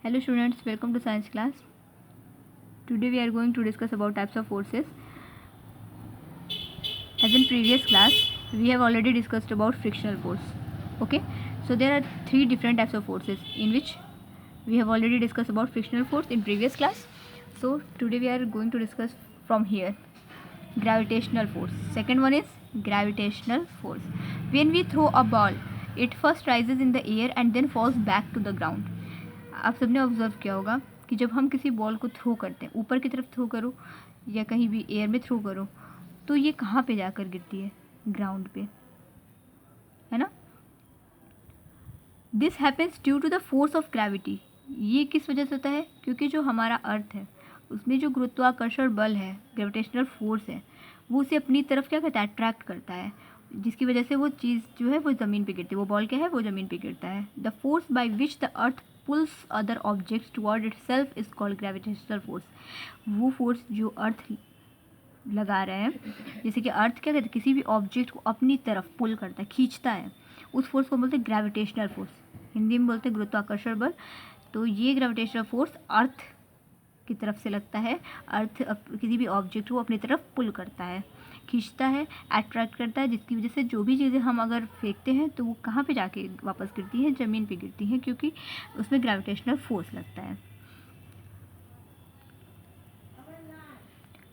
Hello students, welcome to science class. Today we are going to discuss about types of forces. As in previous class, we have already discussed about frictional force. Okay, so there are three different types of forces in which we have already discussed about frictional force in previous class. So today we are going to discuss from here gravitational force. Second one is gravitational force. When we throw a ball, it first rises in the air and then falls back to the ground. आप सबने observe किया होगा कि जब हम किसी ball को throw करते हैं, ऊपर की तरफ थ्रो करो या कहीं भी एयर में थ्रो करो, तो ये कहाँ पे जाकर गिरती है? ग्राउंड पे, है ना. This happens due to the force of gravity. ये किस वजह से होता है? क्योंकि जो हमारा अर्थ है उसमें जो गुरुत्वाकर्षण बल है, ग्रेविटेशनल फोर्स है, वो उसे अपनी तरफ क्या करता है? अट्रैक्ट करता है, जिसकी वजह से वो चीज़ जो है वो ज़मीन पे गिरती है. वो बॉल क्या है? वो ज़मीन पे गिरता है. The force by which the earth pulls other objects toward itself is called gravitational force. वो फोर्स जो अर्थ लगा रहे हैं, जैसे कि अर्थ क्या करता है? किसी भी ऑब्जेक्ट को अपनी तरफ पुल करता है, खींचता है, उस फोर्स को बोलते हैं ग्रेविटेशनल फोर्स. हिंदी में बोलते हैं गुरुत्वाकर्षण बल. तो ये ग्रेविटेशनल फोर्स अर्थ की तरफ से लगता है. अर्थ किसी भी ऑब्जेक्ट को अपनी तरफ पुल करता है, खींचता है, अट्रैक्ट करता है, जिसकी वजह से जो भी चीज़ें हम अगर फेंकते हैं तो वो कहाँ पे जाके वापस गिरती हैं? ज़मीन पे गिरती हैं, क्योंकि उसमें ग्रेविटेशनल फोर्स लगता है.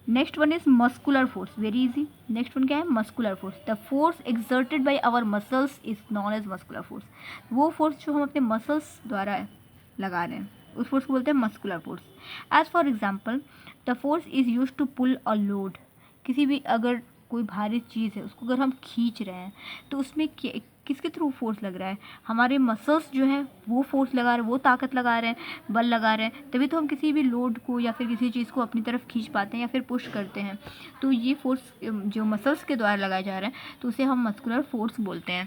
Next one is muscular force. Very easy. Next one क्या है? Muscular force. The force exerted by our muscles is known as muscular force. वो फोर्स जो हम अपने मसल्स द्वारा लगा रहे हैं, उस फोर्स को बोलते हैं muscular force. As for example, the force is use to pull a load. किसी भी अगर कोई भारी चीज़ है, उसको अगर हम खींच रहे हैं तो उसमें किसके थ्रू फोर्स लग रहा है? हमारे मसल्स जो है वो फोर्स लगा रहे हैं, वो ताकत लगा रहे हैं, बल लगा रहे हैं, तभी तो हम किसी भी लोड को या फिर किसी चीज़ को अपनी तरफ खींच पाते हैं या फिर पुश करते हैं. तो ये फोर्स जो मसल्स के द्वारा लगाए जा रहे हैं, तो उसे हम मस्कुलर फोर्स बोलते हैं.